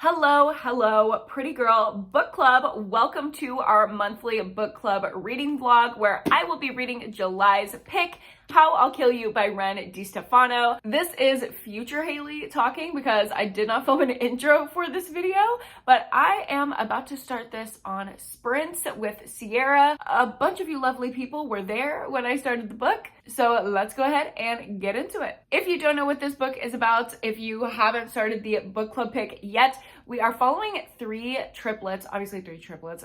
Hello, pretty girl book club. Welcome to our monthly book club reading vlog where I will be reading July's pick, How I'll Kill You by Ren DiStefano. This is future Haley talking because I did not film an intro for this video, but I am about to start this on sprints with Sierra. A bunch of you lovely people were there when I started the book, so let's go ahead and get into it. If you don't know what this book is about, if you haven't started the book club pick yet, we are following three triplets, obviously three triplets,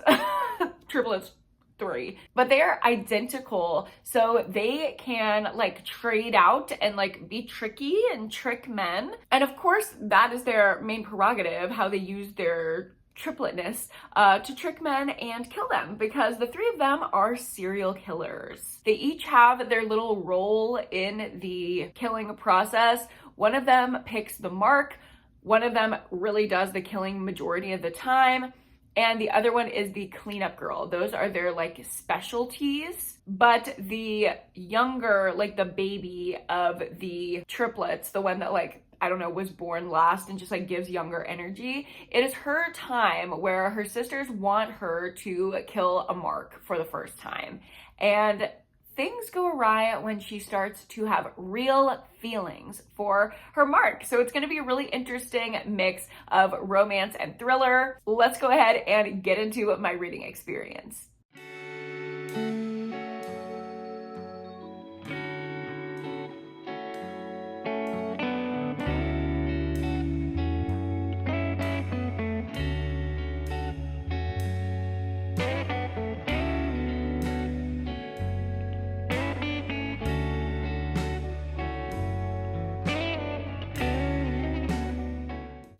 triplets, three, but they are identical, so they can like trade out and like be tricky and trick men. And of course, that is their main prerogative, how they use their tripletness to trick men and kill them, because the three of them are serial killers. They each have their little role in the killing process. One of them picks the mark, one of them really does the killing majority of the time, and the other one is the cleanup girl. Those are their like specialties. But the younger, like the baby of the triplets, the one that like, I don't know, was born last and just like gives younger energy, it is her time where her sisters want her to kill a mark for the first time. And things go awry when she starts to have real feelings for her mark. So it's going to be a really interesting mix of romance and thriller. Let's go ahead and get into my reading experience.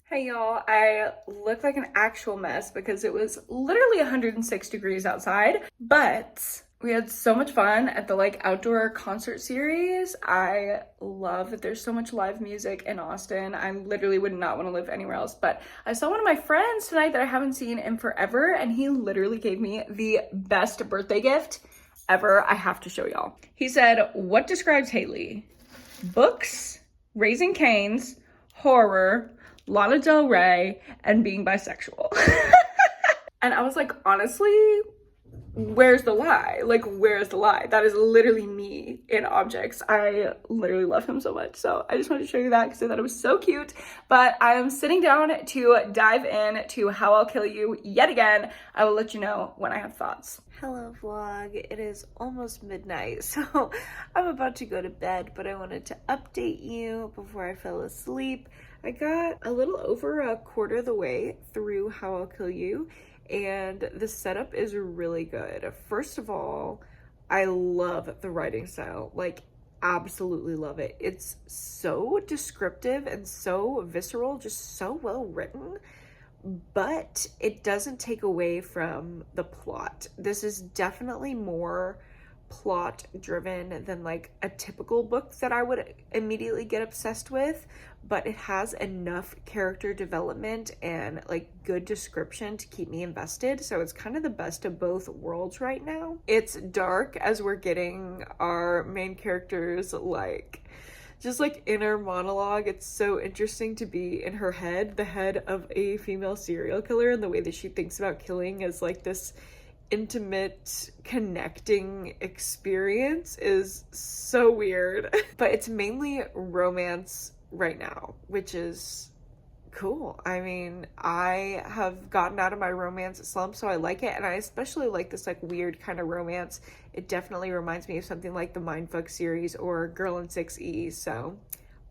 Hey y'all, I look like an actual mess because it was literally 106 degrees outside, but we had so much fun at the like outdoor concert series. I love that there's so much live music in Austin. I literally would not want to live anywhere else, but I saw one of my friends tonight that I haven't seen in forever, and he literally gave me the best birthday gift ever. I have to show y'all. He said, "What describes Haley? Books, Raising Cane's, horror, Lana Del Rey, and being bisexual." And I was like, honestly, where's the lie? Like, where's the lie? That is literally me in objects. I literally love him so much. So I just wanted to show you that because I thought it was so cute. But I am sitting down to dive in to How I'll Kill You yet again. I will let you know when I have thoughts. Hello vlog, it is almost midnight, so I'm about to go to bed, but I wanted to update you before I fell asleep. I got a little over a quarter of the way through How I'll Kill You, and the setup is really good. First of all, I love the writing style, like absolutely love it. It's so descriptive and so visceral, just so well written. But it doesn't take away from the plot. This is definitely more plot driven than like a typical book that I would immediately get obsessed with, but it has enough character development and like good description to keep me invested. So it's kind of the best of both worlds right now. It's dark as we're getting our main characters like just like inner monologue. It's so interesting to be in her head, the head of a female serial killer, and the way that she thinks about killing as like this intimate connecting experience is so weird. But it's mainly romance right now, which is cool. I mean, I have gotten out of my romance slump, so I like it, and I especially like this like weird kind of romance. It definitely reminds me of something like the Mindfuck series or Girl in 6E, so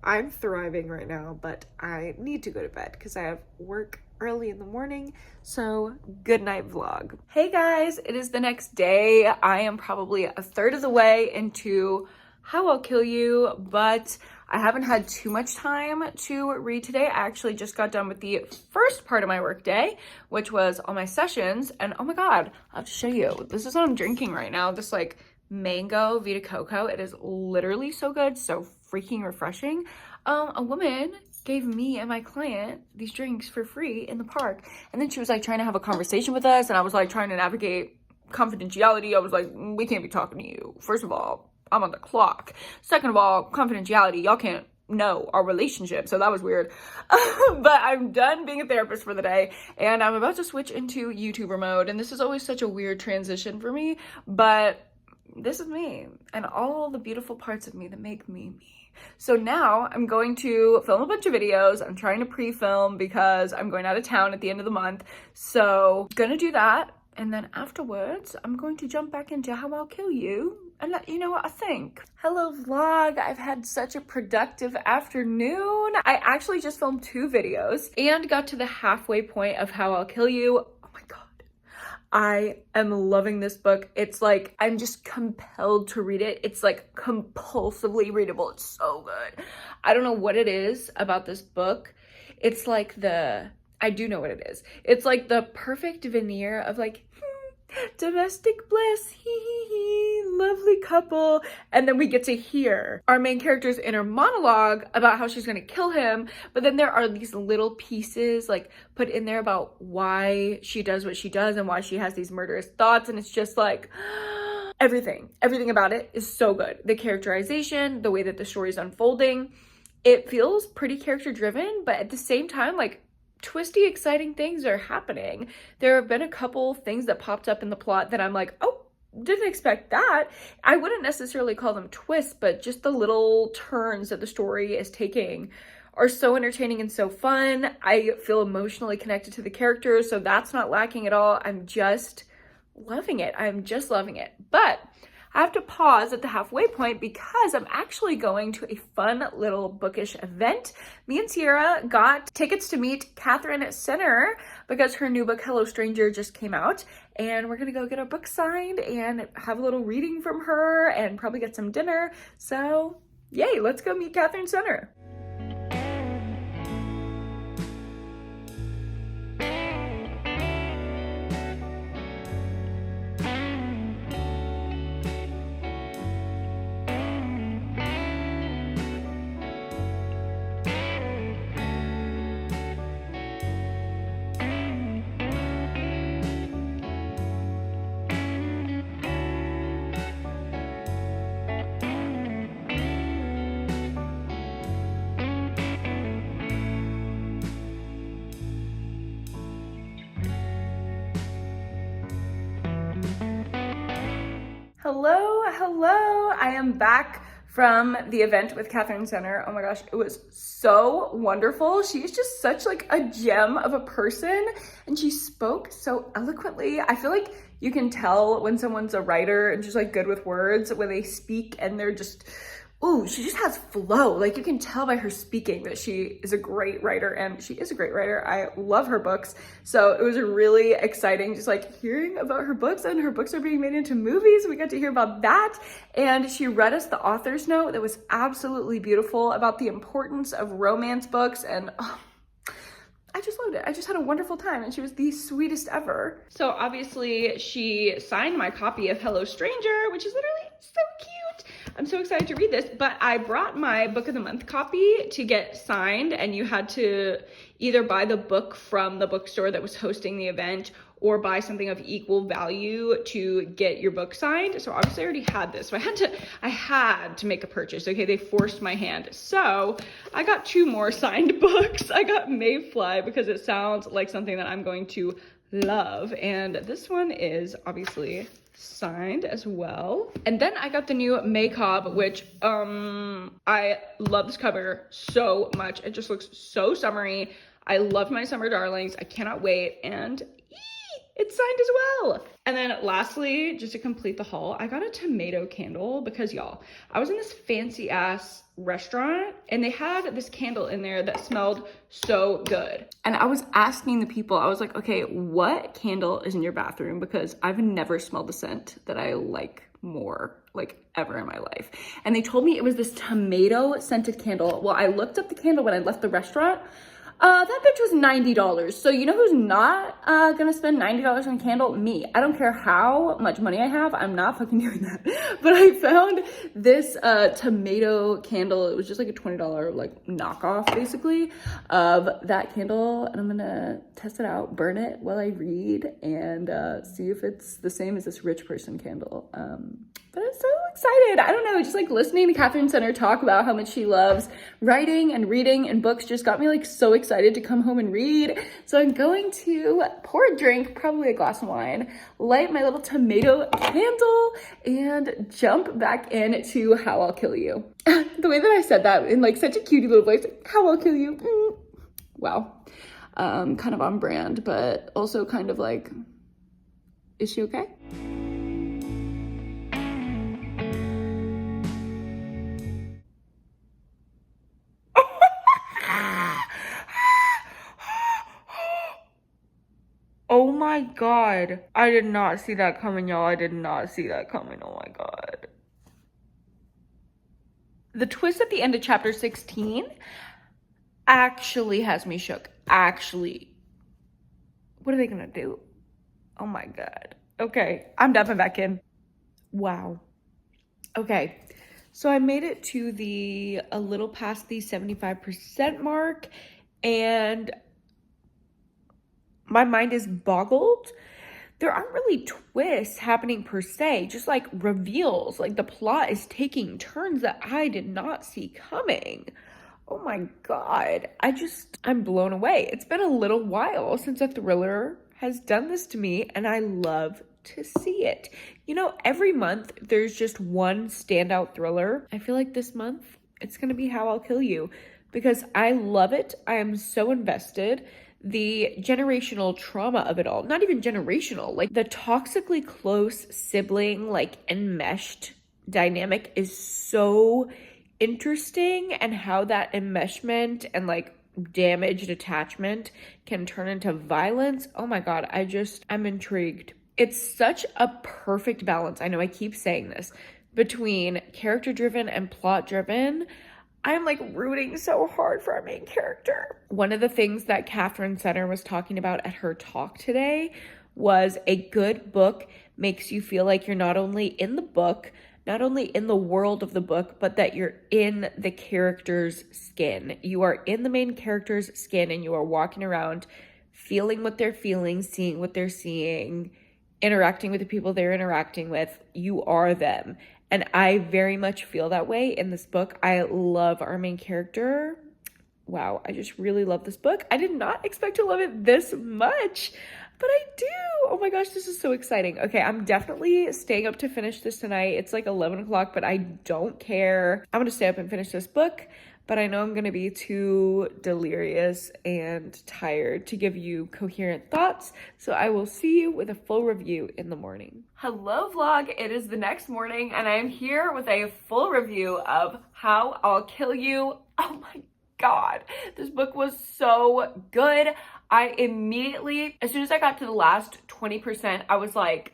I'm thriving right now, but I need to go to bed because I have work early in the morning. So good night vlog. Hey guys, it is the next day. I am probably a third of the way into How I'll Kill You, but I haven't had too much time to read today. I actually just got done with the first part of my work day, which was all my sessions. And oh my God, I'll have to show you. This is what I'm drinking right now. This like mango Vita Coco. It is literally so good. So freaking refreshing. A woman gave me and my client these drinks for free in the park. And then she was like trying to have a conversation with us. And I was like trying to navigate confidentiality. I was like, we can't be talking to you. First of all, I'm on the clock. Second of all, confidentiality. Y'all can't know our relationship, so that was weird. But I'm done being a therapist for the day, and I'm about to switch into YouTuber mode, and this is always such a weird transition for me, but this is me and all the beautiful parts of me that make me me. So now I'm going to film a bunch of videos. I'm trying to pre-film because I'm going out of town at the end of the month, so gonna do that. And then afterwards, I'm going to jump back into How I'll Kill You and let you know what I think. Hello vlog, I've had such a productive afternoon. I actually just filmed 2 videos and got to the halfway point of How I'll Kill You. Oh my God, I am loving this book. It's like, I'm just compelled to read it. It's like compulsively readable. It's so good. I don't know what it is about this book. It's like I do know what it is. It's like the perfect veneer of like, domestic bliss, hee, lovely couple. And then we get to hear our main character's inner monologue about how she's gonna kill him. But then there are these little pieces like put in there about why she does what she does and why she has these murderous thoughts. And it's just like, everything about it is so good. The characterization, the way that the story is unfolding, it feels pretty character driven, but at the same time, like, twisty, exciting things are happening. There have been a couple things that popped up in the plot that I'm like, oh, didn't expect that. I wouldn't necessarily call them twists, but just the little turns that the story is taking are so entertaining and so fun. I feel emotionally connected to the characters, so that's not lacking at all. I'm just loving it. I'm just loving it. But I have to pause at the halfway point because I'm actually going to a fun little bookish event. Me and Sierra got tickets to meet Catherine Center because her new book, Hello Stranger, just came out. And we're gonna go get our book signed and have a little reading from her and probably get some dinner. So yay, let's go meet Catherine Center. Hello, I am back from the event with Catherine Center. Oh my gosh, it was so wonderful. She's just such like a gem of a person and she spoke so eloquently. I feel like you can tell when someone's a writer and just like good with words when they speak and they're just, ooh, she just has flow. Like you can tell by her speaking that she is a great writer and she is a great writer. I love her books. So it was really exciting just like hearing about her books, and her books are being made into movies. We got to hear about that. And she read us the author's note that was absolutely beautiful about the importance of romance books, and I just loved it. I just had a wonderful time and she was the sweetest ever. So obviously she signed my copy of Hello Stranger, which is literally so cute. I'm so excited to read this, but I brought my book of the month copy to get signed, and you had to either buy the book from the bookstore that was hosting the event or buy something of equal value to get your book signed. So obviously I already had this, so I had to make a purchase. Okay, they forced my hand. So I got 2 more signed books. I got Mayfly because it sounds like something that I'm going to love, and this one is obviously signed as well. And then I got the new Maycob, which I love this cover so much. It just looks so summery. I love my summer darlings. I cannot wait, and it's signed as well. And then lastly, just to complete the haul, I got a tomato candle because y'all, I was in this fancy ass restaurant and they had this candle in there that smelled so good. And I was asking the people, I was like, okay, what candle is in your bathroom? Because I've never smelled a scent that I like more, like ever in my life. And they told me it was this tomato scented candle. Well, I looked up the candle when I left the restaurant. That bitch was $90. So you know who's not gonna spend $90 on a candle? Me. I don't care how much money I have, I'm not fucking doing that. But I found this tomato candle. It was just like a $20 like knockoff basically of that candle, and I'm gonna test it out, burn it while I read, and see if it's the same as this rich person candle. But I'm so excited. I don't know, just like listening to Catherine Center talk about how much she loves writing and reading and books just got me like so excited to come home and read. So I'm going to pour a drink, probably a glass of wine, light my little tomato candle, and jump back into How I'll Kill You. The way that I said that in like such a cutie little voice, How I'll Kill You. Wow. Kind of on brand, but also kind of like, is she okay? Oh my God. I did not see that coming, y'all. I did not see that coming. Oh my God. The twist at the end of chapter 16 actually has me shook. Actually. What are they gonna do? Oh my God. Okay, I'm diving back in. Wow. Okay, so I made it to a little past the 75% mark, and my mind is boggled. There aren't really twists happening per se, just like reveals. Like the plot is taking turns that I did not see coming. Oh my God. I'm blown away. It's been a little while since a thriller has done this to me, and I love to see it. You know, every month there's just one standout thriller. I feel like this month it's gonna be How I'll Kill You because I love it. I am so invested. The generational trauma of it all, not even generational, like the toxically close sibling, like enmeshed dynamic is so interesting, and how that enmeshment and like damaged attachment can turn into violence. Oh my God, I'm intrigued. It's such a perfect balance. I know I keep saying this, between character driven and plot driven. I'm like rooting so hard for our main character. One of the things that Catherine Center was talking about at her talk today was a good book makes you feel like you're not only in the book, not only in the world of the book, but that you're in the character's skin. You are in the main character's skin, and you are walking around feeling what they're feeling, seeing what they're seeing, interacting with the people they're interacting with. You are them. And I very much feel that way in this book. I love our main character. Wow, I just really love this book. I did not expect to love it this much, but I do. Oh my gosh, this is so exciting. Okay, I'm definitely staying up to finish this tonight. It's like 11 o'clock, but I don't care. I'm gonna stay up and finish this book, but I know I'm gonna be too delirious and tired to give you coherent thoughts, so I will see you with a full review in the morning. Hello vlog, it is the next morning, and I am here with a full review of How I'll Kill You. Oh my God, this book was so good. I immediately, as soon as I got to the last 20%, I was like,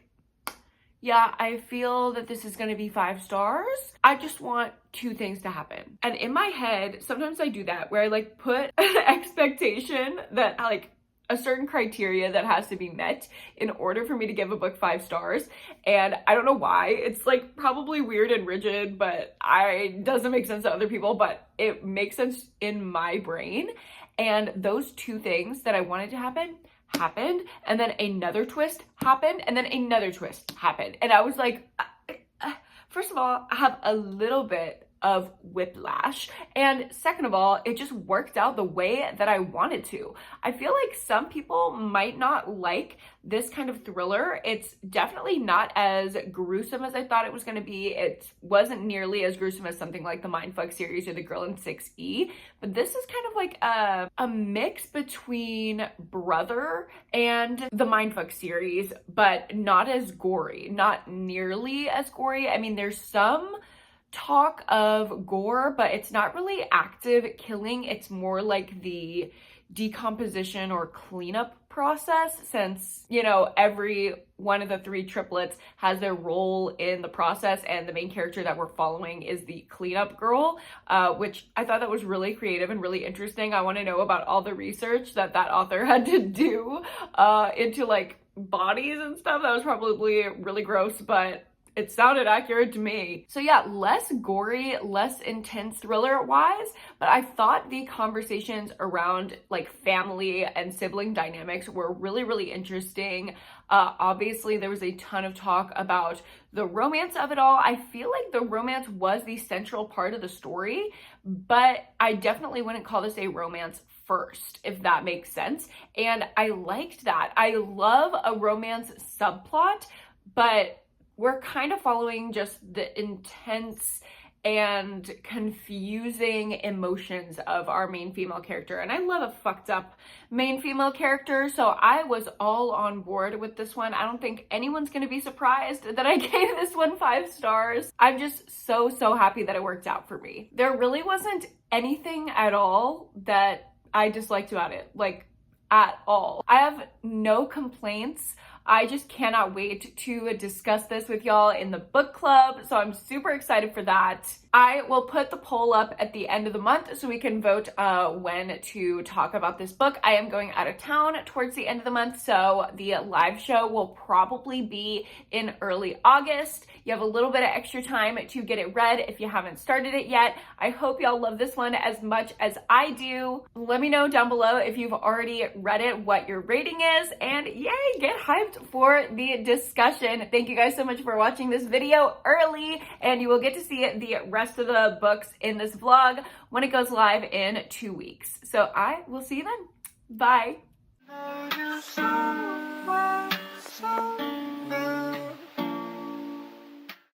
yeah, I feel that this is gonna be 5 stars. I just want 2 things to happen. And in my head, sometimes I do that where I like put an expectation that like a certain criteria that has to be met in order for me to give a book 5 stars. And I don't know why. It's like probably weird and rigid, but it doesn't make sense to other people, but it makes sense in my brain. And those 2 things that I wanted to happen happened, and then another twist happened, and then another twist happened. And I was like, first of all, I have a little bit of whiplash, and second of all, it just worked out the way that I wanted to. I feel like some people might not like this kind of thriller. It's definitely not as gruesome as I thought it was going to be. It wasn't nearly as gruesome as something like the Mindfuck series or the Girl in 6E, but this is kind of like a mix between Brother and the Mindfuck series, but not as gory, not nearly as gory. I mean, there's some talk of gore, but it's not really active killing. It's more like the decomposition or cleanup process, since, you know, every one of the 3 triplets has their role in the process, and the main character that we're following is the cleanup girl, which I thought that was really creative and really interesting. I want to know about all the research that author had to do into like bodies and stuff. That was probably really gross, but it sounded accurate to me. So yeah, less gory, less intense thriller wise, but I thought the conversations around like family and sibling dynamics were really, really interesting. Obviously there was a ton of talk about the romance of it all. I feel like the romance was the central part of the story, but I definitely wouldn't call this a romance first, if that makes sense. And I liked that. I love a romance subplot, but we're kind of following just the intense and confusing emotions of our main female character. And I love a fucked up main female character, so I was all on board with this one. I don't think anyone's gonna be surprised that I gave this one 5 stars. I'm just so happy that it worked out for me. There really wasn't anything at all that I disliked about it, like at all. I have no complaints. I just cannot wait to discuss this with y'all in the book club, so I'm super excited for that. I will put the poll up at the end of the month so we can vote when to talk about this book. I am going out of town towards the end of the month, so the live show will probably be in early August. You have a little bit of extra time to get it read if you haven't started it yet. I hope y'all love this one as much as I do. Let me know down below if you've already read it, what your rating is, and yay, get hyped for the discussion. Thank you guys so much for watching this video early, and you will get to see the rest of the books in this vlog when it goes live in 2 weeks. So I will see you then. Bye.